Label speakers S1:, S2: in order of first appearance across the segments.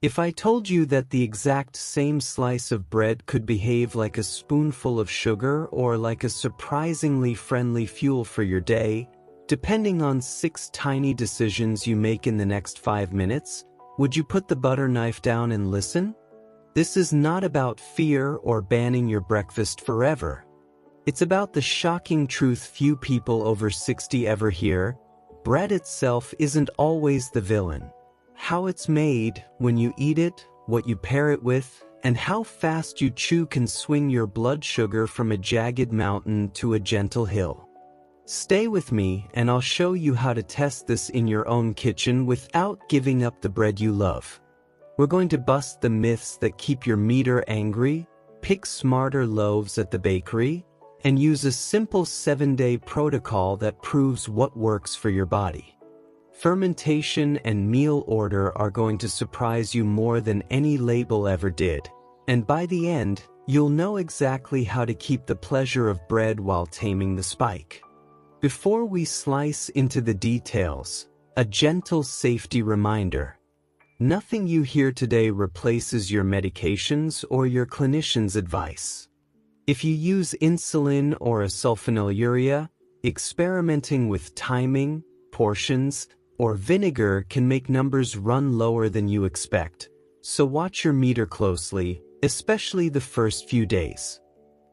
S1: If I told you that the exact same slice of bread could behave like a spoonful of sugar or like a surprisingly friendly fuel for your day, depending on 6 tiny decisions you make in the next 5 minutes, would you put the butter knife down and listen? This is not about fear or banning your breakfast forever. It's about the shocking truth few people over 60 ever hear: bread itself isn't always the villain. How it's made, when you eat it, what you pair it with, and how fast you chew can swing your blood sugar from a jagged mountain to a gentle hill. Stay with me and I'll show you how to test this in your own kitchen without giving up the bread you love. We're going to bust the myths that keep your meter angry, pick smarter loaves at the bakery, and use a simple 7-day protocol that proves what works for your body. Fermentation and meal order are going to surprise you more than any label ever did, and by the end, you'll know exactly how to keep the pleasure of bread while taming the spike. Before we slice into the details, a gentle safety reminder. Nothing you hear today replaces your medications or your clinician's advice. If you use insulin or a sulfonylurea, experimenting with timing, portions, or vinegar can make numbers run lower than you expect, so watch your meter closely, especially the first few days.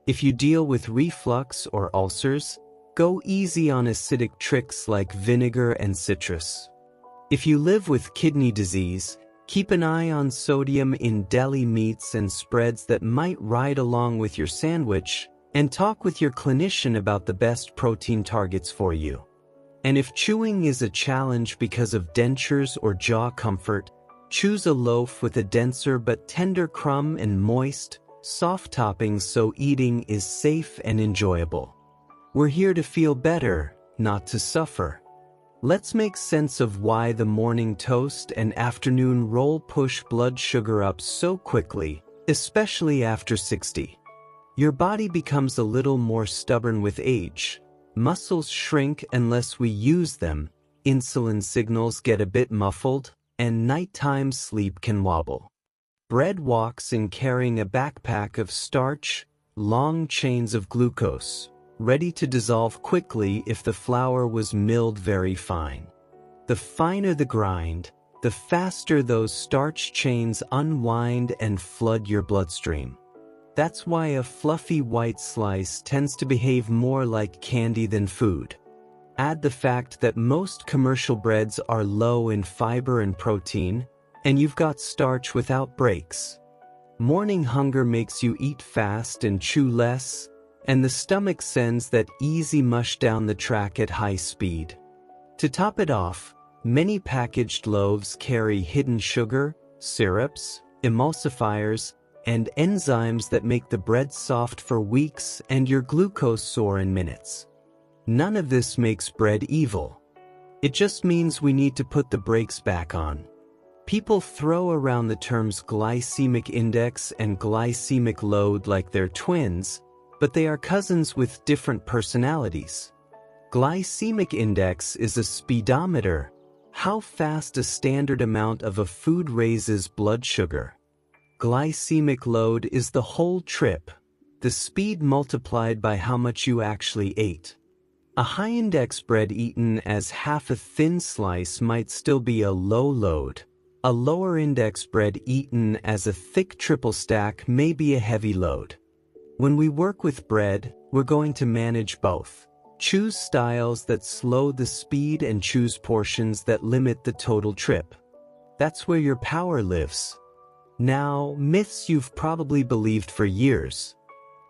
S1: If you deal with reflux or ulcers, go easy on acidic tricks like vinegar and citrus. If you live with kidney disease, keep an eye on sodium in deli meats and spreads that might ride along with your sandwich, and talk with your clinician about the best protein targets for you. And if chewing is a challenge because of dentures or jaw comfort, choose a loaf with a denser but tender crumb and moist, soft toppings so eating is safe and enjoyable. We're here to feel better, not to suffer. Let's make sense of why the morning toast and afternoon roll push blood sugar up so quickly, especially after 60. Your body becomes a little more stubborn with age. Muscles shrink unless we use them, insulin signals get a bit muffled, and nighttime sleep can wobble. Bread walks in carrying a backpack of starch, long chains of glucose, ready to dissolve quickly if the flour was milled very fine. The finer the grind, the faster those starch chains unwind and flood your bloodstream. That's why a fluffy white slice tends to behave more like candy than food. Add the fact that most commercial breads are low in fiber and protein, and you've got starch without breaks. Morning hunger makes you eat fast and chew less, and the stomach sends that easy mush down the track at high speed. To top it off, many packaged loaves carry hidden sugar, syrups, emulsifiers, and enzymes that make the bread soft for weeks and your glucose soar in minutes. None of this makes bread evil. It just means we need to put the brakes back on. People throw around the terms glycemic index and glycemic load like they're twins, but they are cousins with different personalities. Glycemic index is a speedometer, how fast a standard amount of a food raises blood sugar. Glycemic load is the whole trip, the speed multiplied by how much you actually ate. A high-index bread eaten as half a thin slice might still be a low load. A lower-index bread eaten as a thick triple stack may be a heavy load. When we work with bread, we're going to manage both. Choose styles that slow the speed and choose portions that limit the total trip. That's where your power lives. Now, myths you've probably believed for years.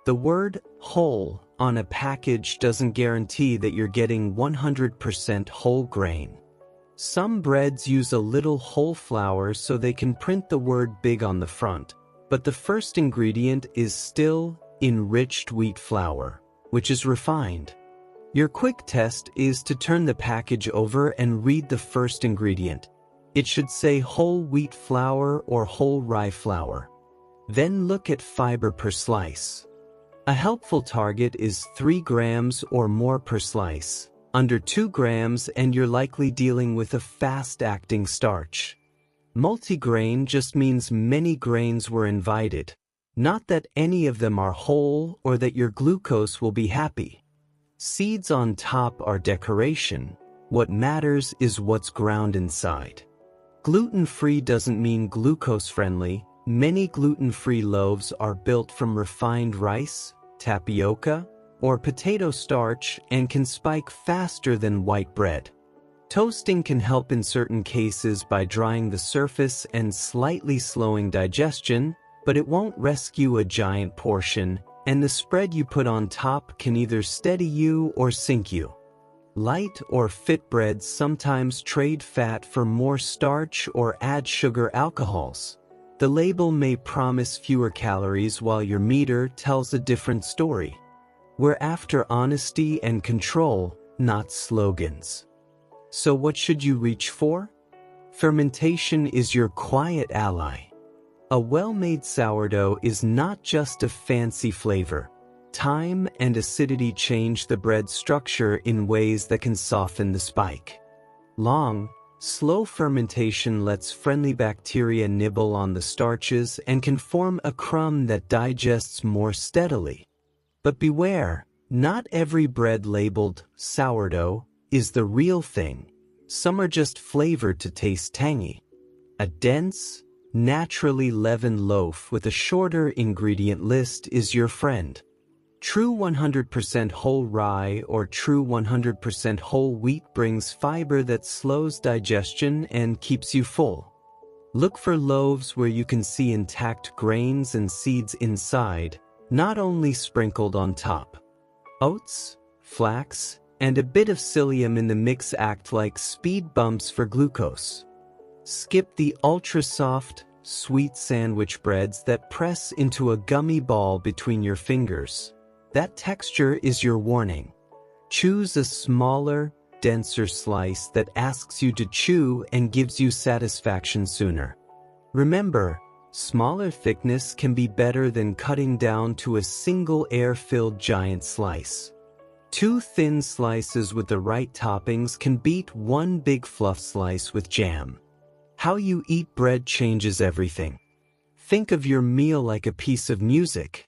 S1: The word whole on a package doesn't guarantee that you're getting 100% whole grain. Some breads use a little whole flour so they can print the word big on the front, but the first ingredient is still enriched wheat flour, which is refined. Your quick test is to turn the package over and read the first ingredient. It should say whole wheat flour or whole rye flour. Then look at fiber per slice. A helpful target is 3 grams or more per slice. Under 2 grams and you're likely dealing with a fast-acting starch. Multigrain just means many grains were invited, not that any of them are whole or that your glucose will be happy. Seeds on top are decoration. What matters is what's ground inside. Gluten-free doesn't mean glucose-friendly. Many gluten-free loaves are built from refined rice, tapioca, or potato starch and can spike faster than white bread. Toasting can help in certain cases by drying the surface and slightly slowing digestion, but it won't rescue a giant portion, and the spread you put on top can either steady you or sink you. Light or fit breads sometimes trade fat for more starch or add sugar alcohols. The label may promise fewer calories while your meter tells a different story. We're after honesty and control, not slogans. So what should you reach for? Fermentation is your quiet ally. A well-made sourdough is not just a fancy flavor. Time and acidity change the bread's structure in ways that can soften the spike. Long, slow fermentation lets friendly bacteria nibble on the starches and can form a crumb that digests more steadily. But beware, not every bread labeled sourdough is the real thing. Some are just flavored to taste tangy. A dense, naturally leavened loaf with a shorter ingredient list is your friend. True 100% whole rye or true 100% whole wheat brings fiber that slows digestion and keeps you full. Look for loaves where you can see intact grains and seeds inside, not only sprinkled on top. Oats, flax, and a bit of psyllium in the mix act like speed bumps for glucose. Skip the ultra-soft, sweet sandwich breads that press into a gummy ball between your fingers. That texture is your warning. Choose a smaller, denser slice that asks you to chew and gives you satisfaction sooner. Remember, smaller thickness can be better than cutting down to a single air-filled giant slice. 2 thin slices with the right toppings can beat 1 big fluff slice with jam. How you eat bread changes everything. Think of your meal like a piece of music.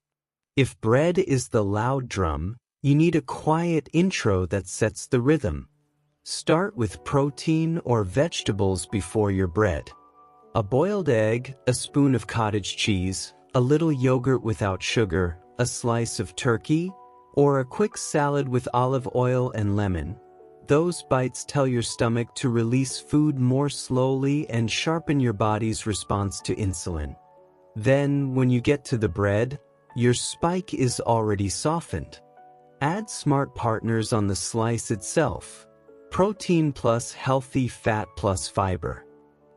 S1: If bread is the loud drum, you need a quiet intro that sets the rhythm. Start with protein or vegetables before your bread. A boiled egg, a spoon of cottage cheese, a little yogurt without sugar, a slice of turkey, or a quick salad with olive oil and lemon. Those bites tell your stomach to release food more slowly and sharpen your body's response to insulin. Then, when you get to the bread, your spike is already softened. Add smart partners on the slice itself. Protein plus healthy fat plus fiber.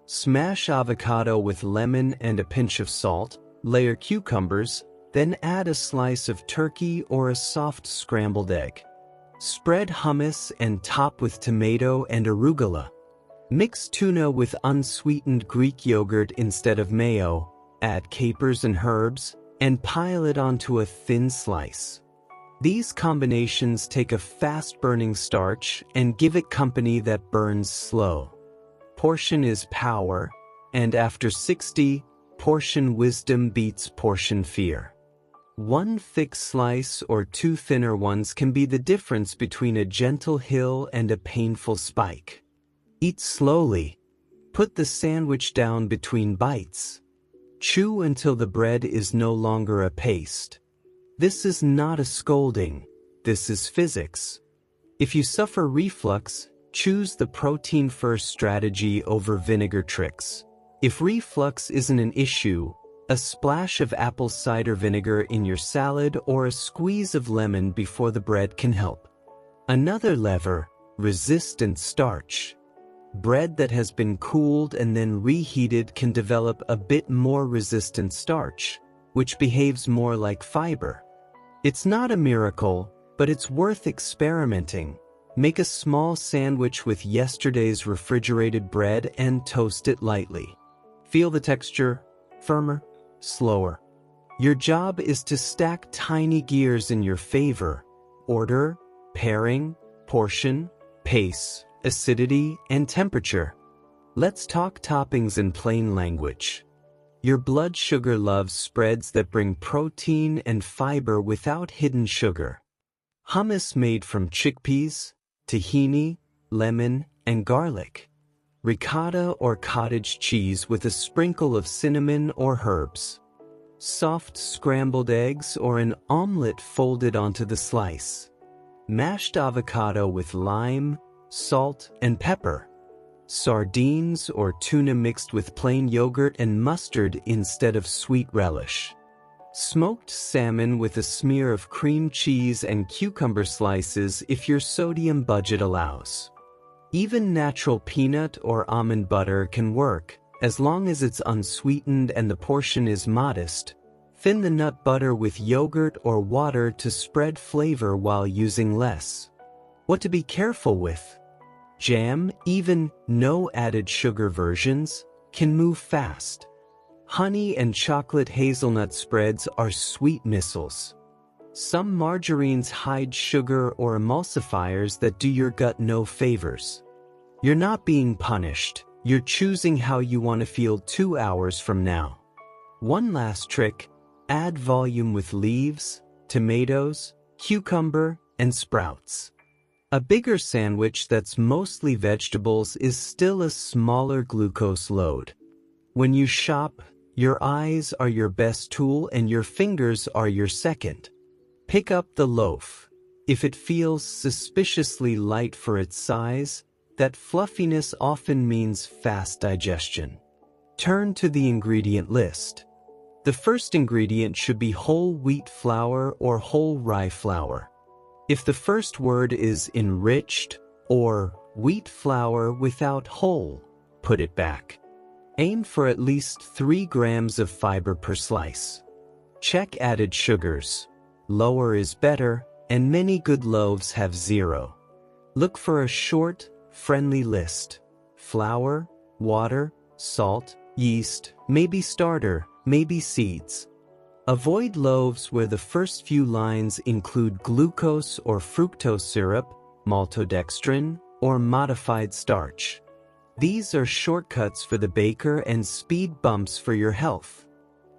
S1: Smash avocado with lemon and a pinch of salt, layer cucumbers, then add a slice of turkey or a soft scrambled egg. Spread hummus and top with tomato and arugula. Mix tuna with unsweetened Greek yogurt instead of mayo, add capers and herbs, and pile it onto a thin slice. These combinations take a fast-burning starch and give it company that burns slow. Portion is power, and after 60, portion wisdom beats portion fear. 1 thick slice or 2 thinner ones can be the difference between a gentle hill and a painful spike. Eat slowly. Put the sandwich down between bites. Chew until the bread is no longer a paste. This is not a scolding. This is physics. If you suffer reflux, choose the protein-first strategy over vinegar tricks. If reflux isn't an issue, a splash of apple cider vinegar in your salad or a squeeze of lemon before the bread can help. Another lever, resistant starch. Bread that has been cooled and then reheated can develop a bit more resistant starch, which behaves more like fiber. It's not a miracle, but it's worth experimenting. Make a small sandwich with yesterday's refrigerated bread and toast it lightly. Feel the texture, firmer, slower. Your job is to stack tiny gears in your favor: order, pairing, portion, pace, acidity, and temperature. Let's talk toppings in plain language. Your blood sugar loves spreads that bring protein and fiber without hidden sugar. Hummus made from chickpeas, tahini, lemon, and garlic. Ricotta or cottage cheese with a sprinkle of cinnamon or herbs. Soft scrambled eggs or an omelet folded onto the slice. Mashed avocado with lime, salt, and pepper. Sardines or tuna mixed with plain yogurt and mustard instead of sweet relish. Smoked salmon with a smear of cream cheese and cucumber slices if your sodium budget allows. Even natural peanut or almond butter can work, as long as it's unsweetened and the portion is modest. Thin the nut butter with yogurt or water to spread flavor while using less. What to be careful with? Jam, even no added sugar versions, can move fast. Honey and chocolate hazelnut spreads are sweet missiles. Some margarines hide sugar or emulsifiers that do your gut no favors. You're not being punished, you're choosing how you want to feel 2 hours from now. One last trick, add volume with leaves, tomatoes, cucumber, and sprouts. A bigger sandwich that's mostly vegetables is still a smaller glucose load. When you shop, your eyes are your best tool and your fingers are your second. Pick up the loaf. If it feels suspiciously light for its size, that fluffiness often means fast digestion. Turn to the ingredient list. The first ingredient should be whole wheat flour or whole rye flour. If the first word is enriched or wheat flour without whole, put it back. Aim for at least 3 grams of fiber per slice. Check added sugars. Lower is better, and many good loaves have 0. Look for a short, friendly list. Flour, water, salt, yeast, maybe starter, maybe seeds. Avoid loaves where the first few lines include glucose or fructose syrup, maltodextrin, or modified starch. These are shortcuts for the baker and speed bumps for your health.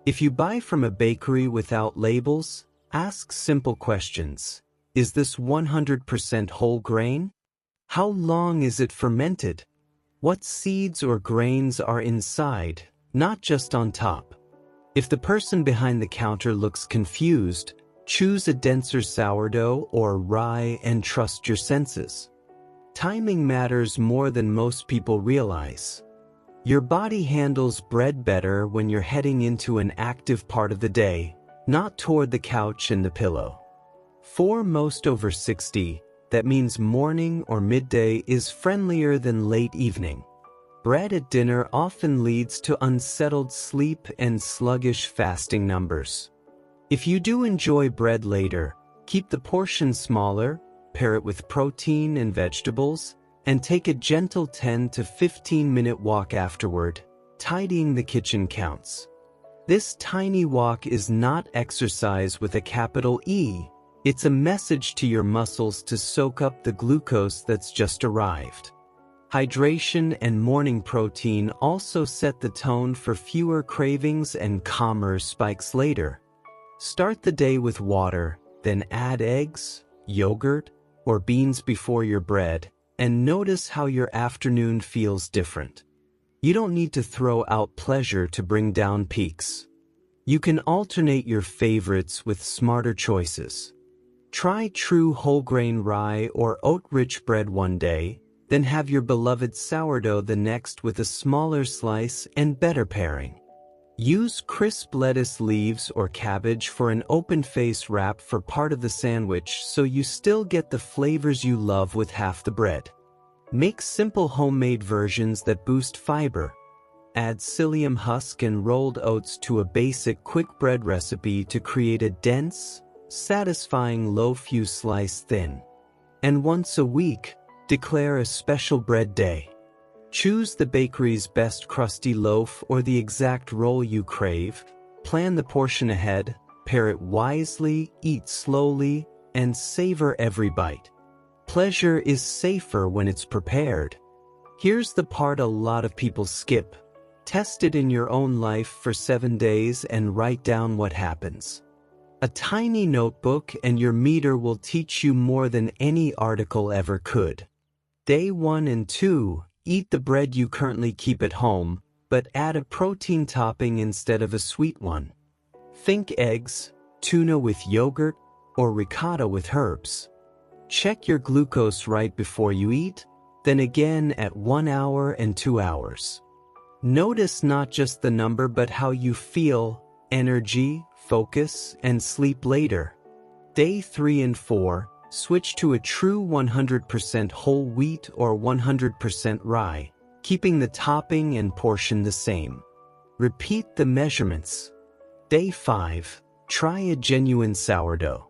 S1: If you buy from a bakery without labels, ask simple questions. Is this 100% whole grain? How long is it fermented? What seeds or grains are inside, not just on top? If the person behind the counter looks confused, choose a denser sourdough or rye and trust your senses. Timing matters more than most people realize. Your body handles bread better when you're heading into an active part of the day, not toward the couch and the pillow. For most over 60, that means morning or midday is friendlier than late evening. Bread at dinner often leads to unsettled sleep and sluggish fasting numbers. If you do enjoy bread later, keep the portion smaller, pair it with protein and vegetables, and take a gentle 10 to 15-minute walk afterward. Tidying the kitchen counts. This tiny walk is not exercise with a capital E. It's a message to your muscles to soak up the glucose that's just arrived. Hydration and morning protein also set the tone for fewer cravings and calmer spikes later. Start the day with water, then add eggs, yogurt, or beans before your bread, and notice how your afternoon feels different. You don't need to throw out pleasure to bring down peaks. You can alternate your favorites with smarter choices. Try true whole grain rye or oat-rich bread one day, then have your beloved sourdough the next with a smaller slice and better pairing. Use crisp lettuce leaves or cabbage for an open-face wrap for part of the sandwich so you still get the flavors you love with half the bread. Make simple homemade versions that boost fiber. Add psyllium husk and rolled oats to a basic quick bread recipe to create a dense, satisfying loaf you slice thin. And once a week, declare a special bread day. Choose the bakery's best crusty loaf or the exact roll you crave, plan the portion ahead, pair it wisely, eat slowly, and savor every bite. Pleasure is safer when it's prepared. Here's the part a lot of people skip. Test it in your own life for 7 days and write down what happens. A tiny notebook and your meter will teach you more than any article ever could. Day 1 and 2, eat the bread you currently keep at home, but add a protein topping instead of a sweet one. Think eggs, tuna with yogurt, or ricotta with herbs. Check your glucose right before you eat, then again at 1 hour and 2 hours. Notice not just the number but how you feel, energy, focus, and sleep later. Day 3 and 4, switch to a true 100% whole wheat or 100% rye, keeping the topping and portion the same. Repeat the measurements. Day 5, try a genuine sourdough.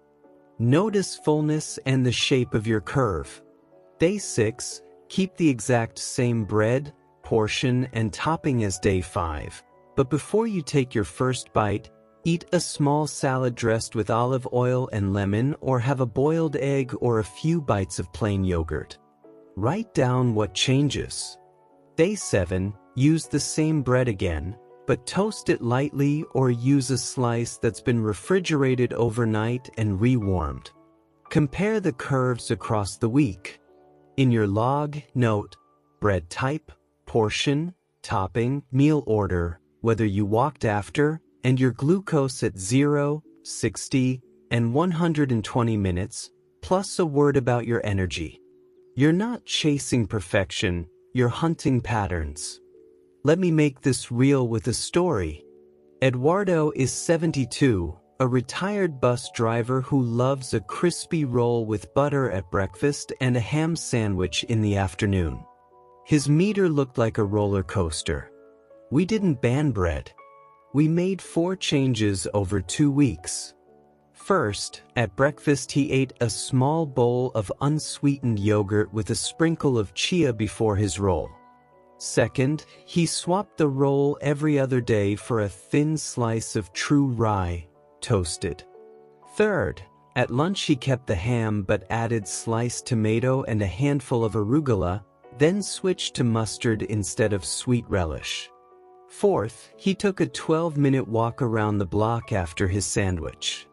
S1: Notice fullness and the shape of your curve. Day 6, keep the exact same bread, portion, and topping as day 5, but before you take your first bite, eat a small salad dressed with olive oil and lemon or have a boiled egg or a few bites of plain yogurt. Write down what changes. Day 7, use the same bread again, but toast it lightly or use a slice that's been refrigerated overnight and rewarmed. Compare the curves across the week. In your log, note bread type, portion, topping, meal order, whether you walked after, and your glucose at 0, 60, and 120 minutes, plus a word about your energy. You're not chasing perfection, you're hunting patterns. Let me make this real with a story. Eduardo is 72, a retired bus driver who loves a crispy roll with butter at breakfast and a ham sandwich in the afternoon. His meter looked like a roller coaster. We didn't ban bread. We made 4 changes over 2 weeks. First, at breakfast he ate a small bowl of unsweetened yogurt with a sprinkle of chia before his roll. Second, he swapped the roll every other day for a thin slice of true rye, toasted. Third, at lunch he kept the ham but added sliced tomato and a handful of arugula, then switched to mustard instead of sweet relish. Fourth, he took a 12-minute walk around the block after his sandwich.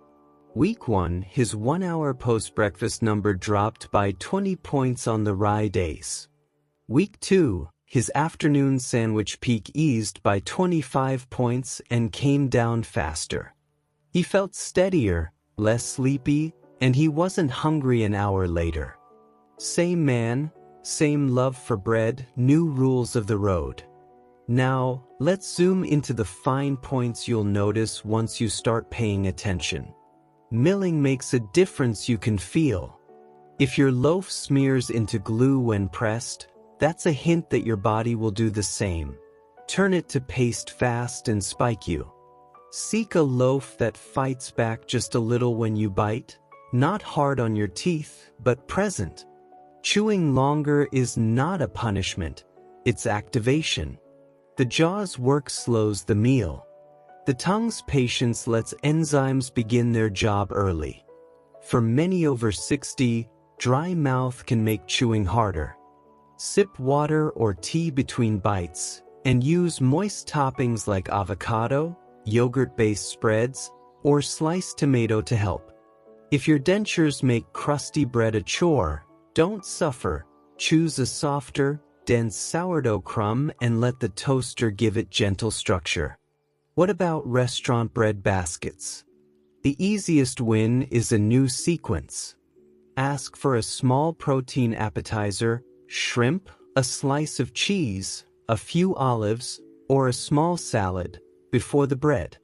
S1: Week 1, his 1-hour post-breakfast number dropped by 20 points on the rye days. Week 2, his afternoon sandwich peak eased by 25 points and came down faster. He felt steadier, less sleepy, and he wasn't hungry an hour later. Same man, same love for bread, new rules of the road. Now, let's zoom into the fine points you'll notice once you start paying attention. Milling makes a difference you can feel. If your loaf smears into glue when pressed, that's a hint that your body will do the same. Turn it to paste fast and spike you. Seek a loaf that fights back just a little when you bite, not hard on your teeth, but present. Chewing longer is not a punishment, it's activation. The jaw's work slows the meal. The tongue's patience lets enzymes begin their job early. For many over 60, dry mouth can make chewing harder. Sip water or tea between bites, and use moist toppings like avocado, yogurt-based spreads, or sliced tomato to help. If your dentures make crusty bread a chore, don't suffer. Choose a softer, dense sourdough crumb and let the toaster give it gentle structure. What about restaurant bread baskets? The easiest win is a new sequence. Ask for a small protein appetizer, shrimp, a slice of cheese, a few olives, or a small salad before the bread.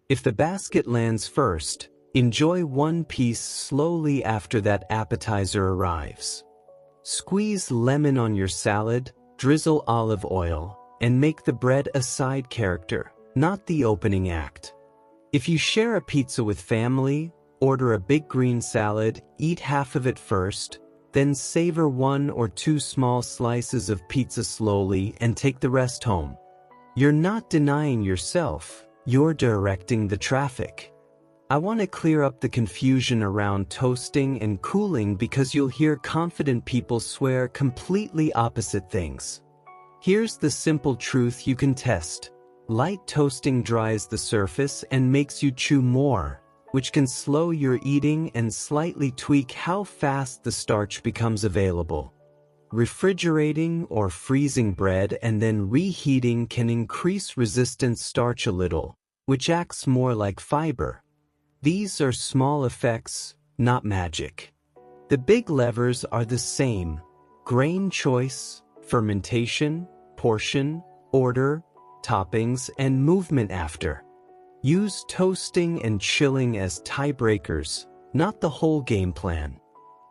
S1: If the basket lands first, enjoy one piece slowly after that appetizer arrives. Squeeze lemon on your salad, drizzle olive oil, and make the bread a side character, not the opening act. If you share a pizza with family, order a big green salad, eat half of it first, then savor 1 or 2 small slices of pizza slowly and take the rest home. You're not denying yourself, you're directing the traffic. I want to clear up the confusion around toasting and cooling because you'll hear confident people swear completely opposite things. Here's the simple truth you can test. Light toasting dries the surface and makes you chew more, which can slow your eating and slightly tweak how fast the starch becomes available. Refrigerating or freezing bread and then reheating can increase resistant starch a little, which acts more like fiber. These are small effects, not magic. The big levers are the same: grain choice, fermentation, portion, order, toppings, and movement after. Use toasting and chilling as tiebreakers, not the whole game plan.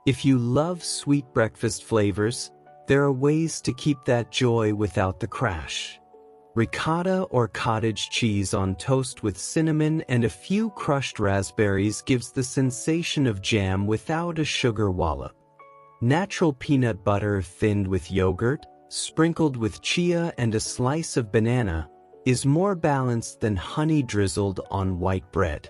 S1: If you love sweet breakfast flavors, there are ways to keep that joy without the crash. Ricotta or cottage cheese on toast with cinnamon and a few crushed raspberries gives the sensation of jam without a sugar wallop. Natural peanut butter thinned with yogurt, sprinkled with chia and a slice of banana, is more balanced than honey drizzled on white bread.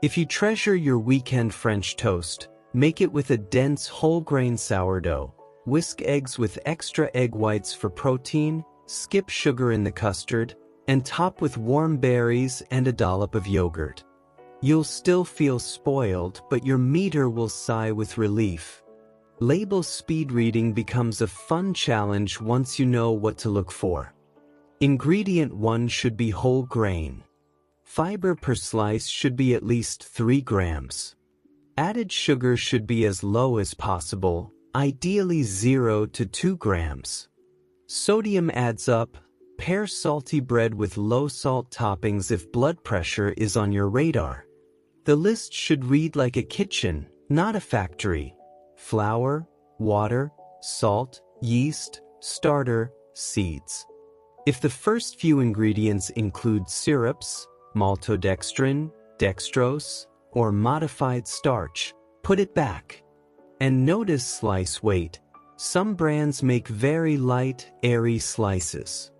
S1: If you treasure your weekend French toast, make it with a dense whole grain sourdough. Whisk eggs with extra egg whites for protein, skip sugar in the custard, and top with warm berries and a dollop of yogurt. You'll still feel spoiled, but your meter will sigh with relief. Label speed reading becomes a fun challenge once you know what to look for. Ingredient 1 should be whole grain. Fiber per slice should be at least 3 grams. Added sugar should be as low as possible, ideally 0 to 2 grams. Sodium adds up. Pair salty bread with low-salt toppings if blood pressure is on your radar. The list should read like a kitchen, not a factory. Flour, water, salt, yeast, starter, seeds. If the first few ingredients include syrups, maltodextrin, dextrose, or modified starch, put it back. And notice slice weight. Some brands make very light, airy slices.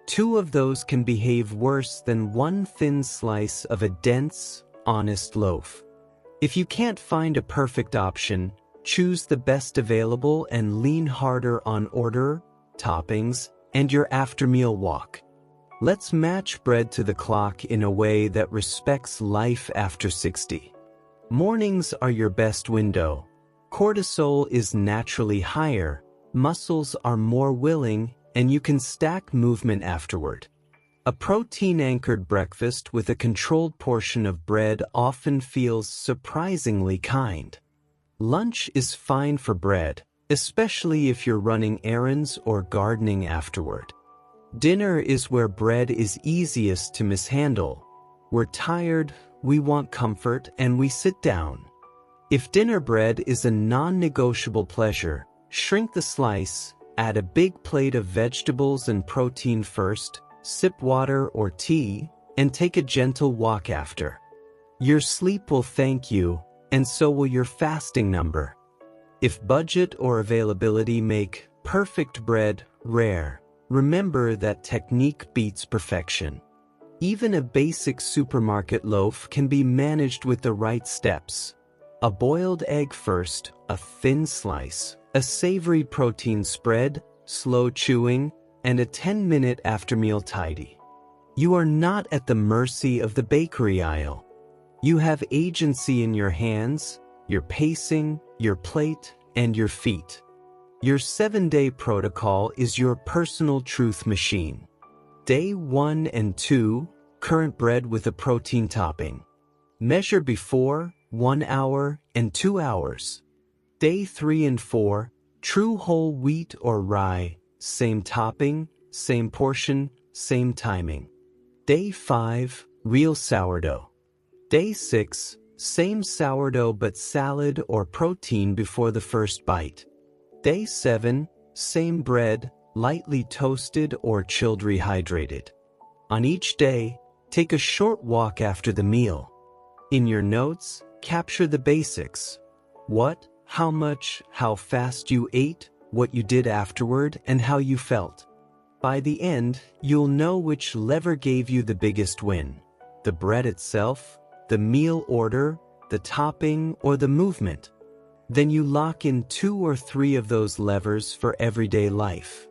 S1: 2 of those can behave worse than 1 thin slice of a dense, honest loaf. If you can't find a perfect option, choose the best available and lean harder on order, toppings, and your after-meal walk. Let's match bread to the clock in a way that respects life after 60. Mornings are your best window. Cortisol is naturally higher, muscles are more willing, and you can stack movement afterward. A protein-anchored breakfast with a controlled portion of bread often feels surprisingly kind. Lunch is fine for bread, especially if you're running errands or gardening afterward. Dinner is where bread is easiest to mishandle. We're tired, we want comfort, and we sit down. If dinner bread is a non-negotiable pleasure, shrink the slice, add a big plate of vegetables and protein first, sip water or tea, and take a gentle walk after. Your sleep will thank you, and so will your fasting number. If budget or availability make perfect bread rare, remember that technique beats perfection. Even a basic supermarket loaf can be managed with the right steps. A boiled egg first, a thin slice, a savory protein spread, slow chewing, and a 10-minute after-meal tidy. You are not at the mercy of the bakery aisle. You have agency in your hands, your pacing, your plate, and your feet. Your 7-day protocol is your personal truth machine. Day 1 and 2, current bread with a protein topping. Measure before, 1 hour, and 2 hours. Day 3 and 4, true whole wheat or rye, same topping, same portion, same timing. Day 5, real sourdough. Day 6, same sourdough but salad or protein before the first bite. Day 7, same bread, lightly toasted or chilled rehydrated. On each day, take a short walk after the meal. In your notes, capture the basics. What, how much, how fast you ate, what you did afterward, and how you felt. By the end, you'll know which lever gave you the biggest win. The bread itself, the meal order, the topping, or the movement. Then you lock in 2 or 3 of those levers for everyday life.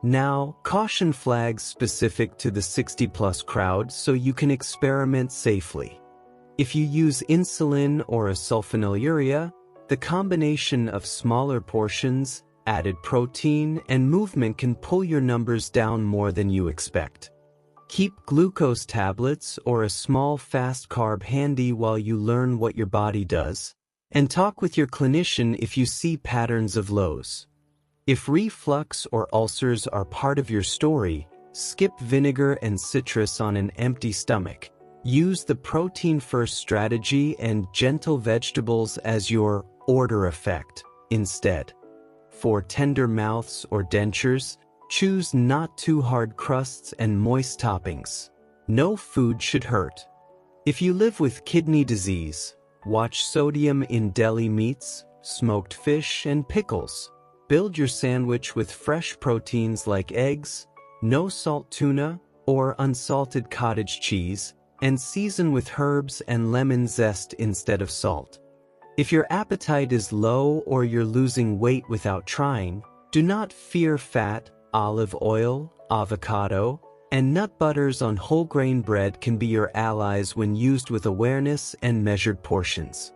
S1: Now, caution flags specific to the 60-plus crowd so you can experiment safely. If you use insulin or a sulfonylurea, the combination of smaller portions, added protein, and movement can pull your numbers down more than you expect. Keep glucose tablets or a small fast carb handy while you learn what your body does, and talk with your clinician if you see patterns of lows. If reflux or ulcers are part of your story, skip vinegar and citrus on an empty stomach. Use the protein-first strategy and gentle vegetables as your order effect instead. For tender mouths or dentures, choose not too hard crusts and moist toppings. No food should hurt. If you live with kidney disease, watch sodium in deli meats, smoked fish, and pickles. Build your sandwich with fresh proteins like eggs, no salt tuna, or unsalted cottage cheese, and season with herbs and lemon zest instead of salt. If your appetite is low or you're losing weight without trying, do not fear fat. Olive oil, avocado, and nut butters on whole grain bread can be your allies when used with awareness and measured portions.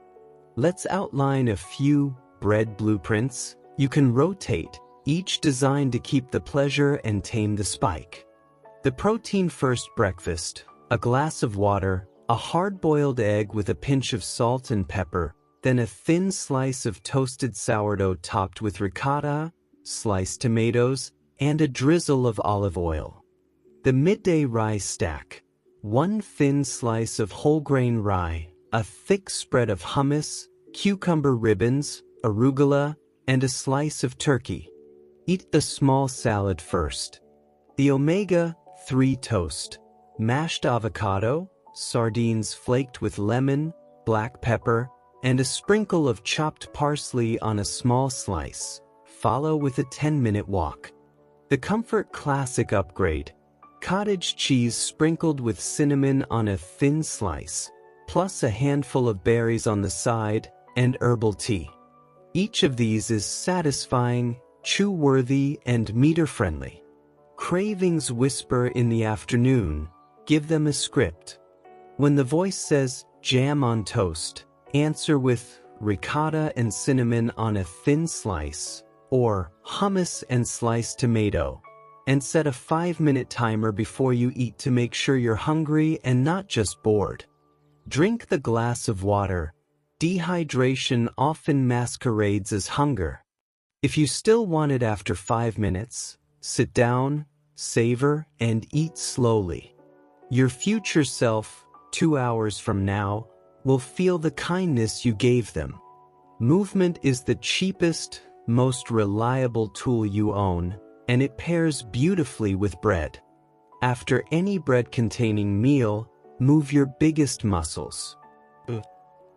S1: Let's outline a few bread blueprints you can rotate, each designed to keep the pleasure and tame the spike. The protein-first breakfast: a glass of water, a hard-boiled egg with a pinch of salt and pepper, then a thin slice of toasted sourdough topped with ricotta, sliced tomatoes, and a drizzle of olive oil. The midday rye stack: one thin slice of whole grain rye, a thick spread of hummus, cucumber ribbons, arugula, and a slice of turkey. Eat the small salad first. The omega-3 toast: mashed avocado, sardines flaked with lemon, black pepper, and a sprinkle of chopped parsley on a small slice. Follow with a 10-minute walk. The comfort classic upgrade: cottage cheese sprinkled with cinnamon on a thin slice, plus a handful of berries on the side, and herbal tea. Each of these is satisfying, chew-worthy, and meter-friendly. Cravings whisper in the afternoon: give them a script. When the voice says, jam on toast, answer with ricotta and cinnamon on a thin slice, or hummus and sliced tomato, and set a 5-minute timer before you eat to make sure you're hungry and not just bored. Drink the glass of water. Dehydration often masquerades as hunger. If you still want it after 5 minutes, sit down, savor, and eat slowly. Your future self, 2 hours from now, will feel the kindness you gave them. Movement is the cheapest, most reliable tool you own, and it pairs beautifully with bread. After any bread-containing meal, move your biggest muscles.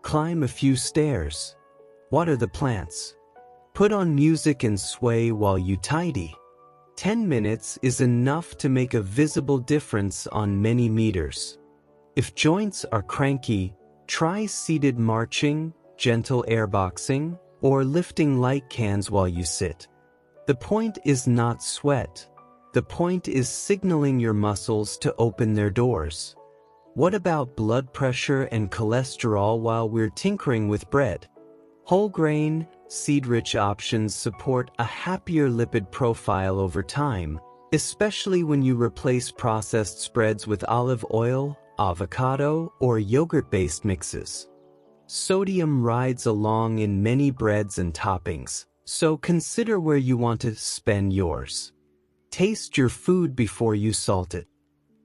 S1: Climb a few stairs. Water the plants. Put on music and sway while you tidy. 10 minutes is enough to make a visible difference on many meters. If joints are cranky, try seated marching, gentle airboxing, or lifting light cans while you sit. The point is not sweat. The point is signaling your muscles to open their doors. What about blood pressure and cholesterol while we're tinkering with bread? Whole grain, seed-rich options support a happier lipid profile over time, especially when you replace processed spreads with olive oil, avocado, or yogurt-based mixes. Sodium rides along in many breads and toppings, so consider where you want to spend yours. Taste your food before you salt it.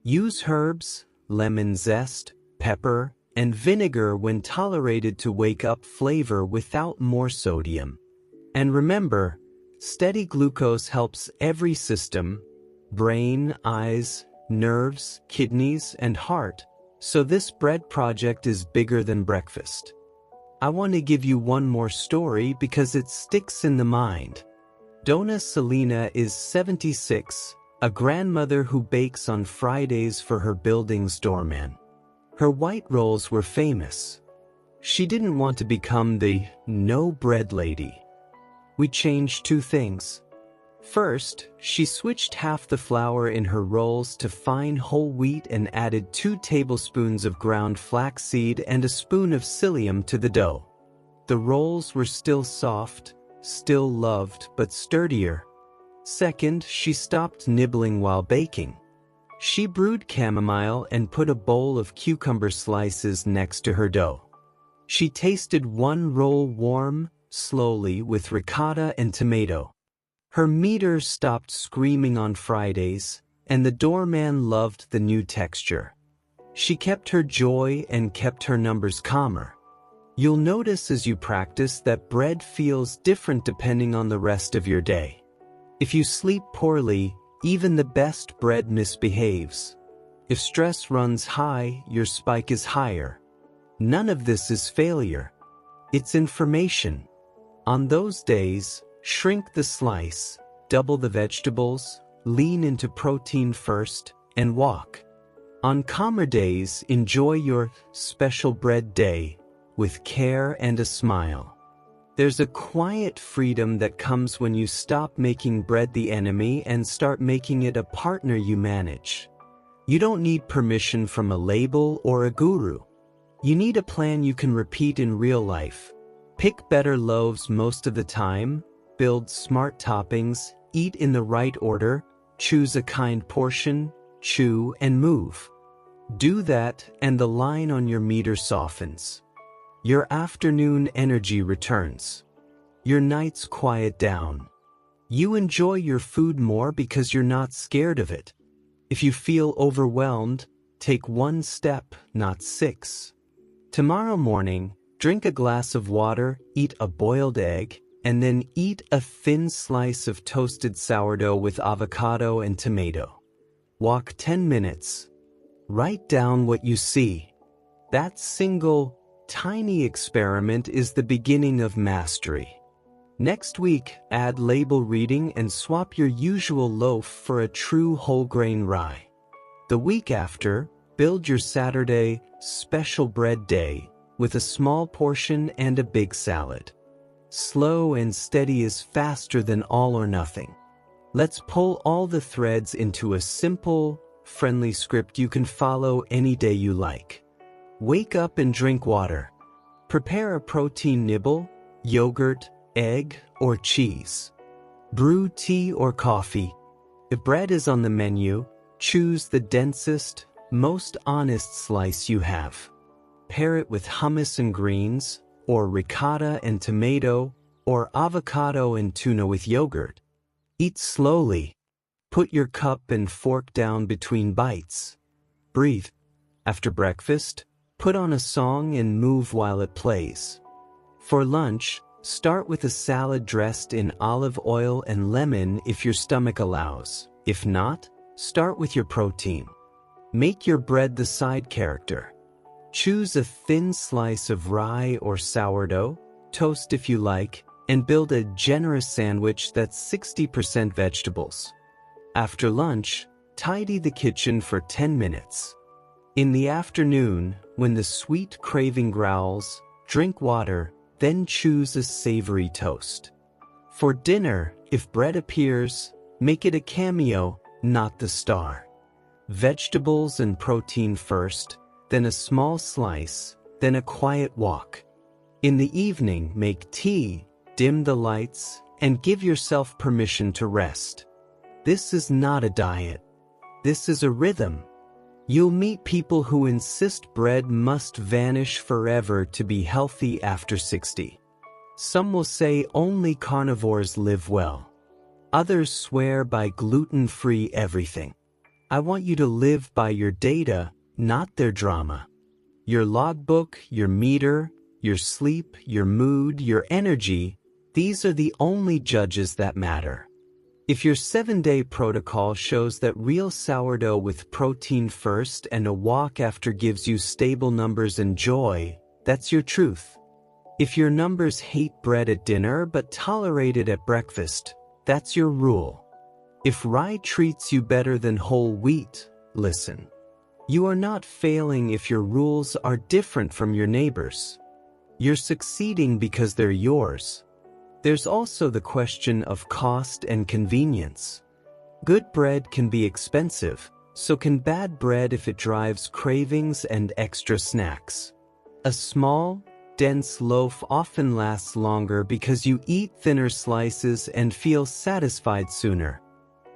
S1: Use herbs, lemon zest, pepper, and vinegar when tolerated to wake up flavor without more sodium. And remember, steady glucose helps every system: brain, eyes, nerves, kidneys, and heart, so this bread project is bigger than breakfast. I want to give you one more story because it sticks in the mind. Dona Celina is 76, a grandmother who bakes on Fridays for her building's doorman. Her white rolls were famous. She didn't want to become the no-bread lady. We changed 2 things. First, she switched half the flour in her rolls to fine whole wheat and added 2 tablespoons of ground flaxseed and a spoon of psyllium to the dough. The rolls were still soft, still loved, but sturdier. Second, she stopped nibbling while baking. She brewed chamomile and put a bowl of cucumber slices next to her dough. She tasted one roll warm, slowly, with ricotta and tomato. Her meter stopped screaming on Fridays, and the doorman loved the new texture. She kept her joy and kept her numbers calmer. You'll notice as you practice that bread feels different depending on the rest of your day. If you sleep poorly, even the best bread misbehaves. If stress runs high, your spike is higher. None of this is failure. It's information. On those days, shrink the slice, double the vegetables, lean into protein first, and walk. On calmer days, enjoy your special bread day with care and a smile. There's a quiet freedom that comes when you stop making bread the enemy and start making it a partner you manage. You don't need permission from a label or a guru. You need a plan you can repeat in real life. Pick better loaves most of the time, build smart toppings, eat in the right order, choose a kind portion, chew and move. Do that and the line on your meter softens. Your afternoon energy returns. Your nights quiet down. You enjoy your food more because you're not scared of it. If you feel overwhelmed, take 1 step, not 6. Tomorrow morning, drink a glass of water, eat a boiled egg, and then eat a thin slice of toasted sourdough with avocado and tomato. Walk 10 minutes. Write down what you see. That single, tiny experiment is the beginning of mastery. Next week, add label reading and swap your usual loaf for a true whole grain rye. The week after, build your Saturday special bread day with a small portion and a big salad. Slow and steady is faster than all or nothing. Let's pull all the threads into a simple, friendly script you can follow any day you like. Wake up and drink water. Prepare a protein nibble, yogurt, egg, or cheese. Brew tea or coffee. If bread is on the menu, choose the densest, most honest slice you have. Pair it with hummus and greens, or ricotta and tomato, or avocado and tuna with yogurt. Eat slowly. Put your cup and fork down between bites. Breathe. After breakfast, put on a song and move while it plays. For lunch, start with a salad dressed in olive oil and lemon if your stomach allows. If not, start with your protein. Make your bread the side character. Choose a thin slice of rye or sourdough, toast if you like, and build a generous sandwich that's 60% vegetables. After lunch, tidy the kitchen for 10 minutes. In the afternoon, when the sweet craving growls, drink water, then choose a savory toast. For dinner, if bread appears, make it a cameo, not the star. Vegetables and protein first, then a small slice, then a quiet walk. In the evening, make tea, dim the lights, and give yourself permission to rest. This is not a diet. This is a rhythm. You'll meet people who insist bread must vanish forever to be healthy after 60. Some will say only carnivores live well. Others swear by gluten-free everything. I want you to live by your data, not their drama. Your logbook, your meter, your sleep, your mood, your energy, these are the only judges that matter. If your 7-day protocol shows that real sourdough with protein first and a walk after gives you stable numbers and joy, that's your truth. If your numbers hate bread at dinner but tolerate it at breakfast, that's your rule. If rye treats you better than whole wheat, listen. You are not failing if your rules are different from your neighbors. You're succeeding because they're yours. There's also the question of cost and convenience. Good bread can be expensive, so can bad bread if it drives cravings and extra snacks. A small, dense loaf often lasts longer because you eat thinner slices and feel satisfied sooner.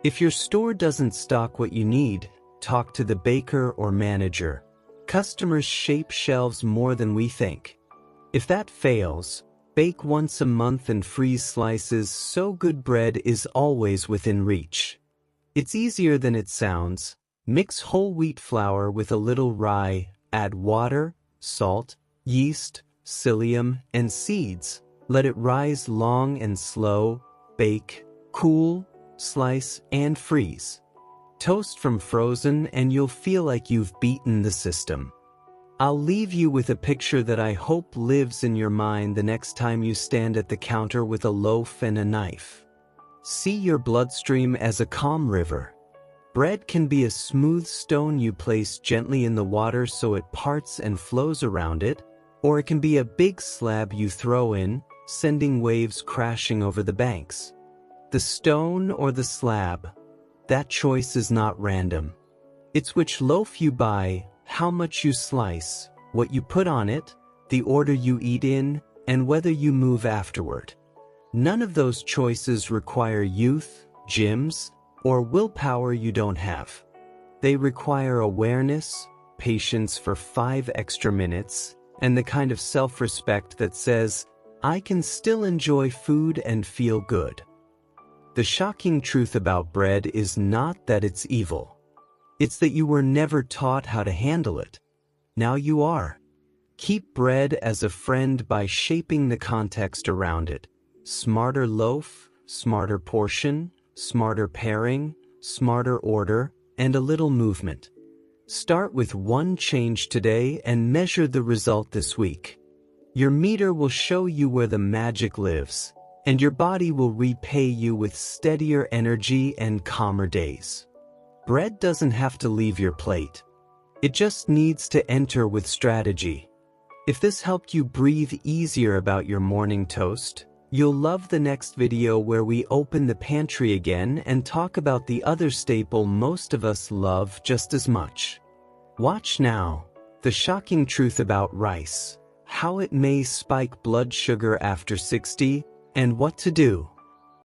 S1: If your store doesn't stock what you need, talk to the baker or manager. Customers shape shelves more than we think. If that fails, bake once a month and freeze slices so good bread is always within reach. It's easier than it sounds. Mix whole wheat flour with a little rye, add water, salt, yeast, psyllium, and seeds. Let it rise long and slow, bake, cool, slice, and freeze. Toast from frozen and you'll feel like you've beaten the system. I'll leave you with a picture that I hope lives in your mind the next time you stand at the counter with a loaf and a knife. See your bloodstream as a calm river. Bread can be a smooth stone you place gently in the water so it parts and flows around it, or it can be a big slab you throw in, sending waves crashing over the banks. The stone or the slab, that choice is not random. It's which loaf you buy, how much you slice, what you put on it, the order you eat in, and whether you move afterward. None of those choices require youth, gyms, or willpower you don't have. They require awareness, patience for 5 extra minutes, and the kind of self-respect that says, I can still enjoy food and feel good. The shocking truth about bread is not that it's evil. It's that you were never taught how to handle it. Now you are. Keep bread as a friend by shaping the context around it. Smarter loaf, smarter portion, smarter pairing, smarter order, and a little movement. Start with one change today and measure the result this week. Your meter will show you where the magic lives, and your body will repay you with steadier energy and calmer days. Bread doesn't have to leave your plate. It just needs to enter with strategy. If this helped you breathe easier about your morning toast, you'll love the next video where we open the pantry again and talk about the other staple most of us love just as much. Watch now. The shocking truth about rice. How it may spike blood sugar after 60, and what to do.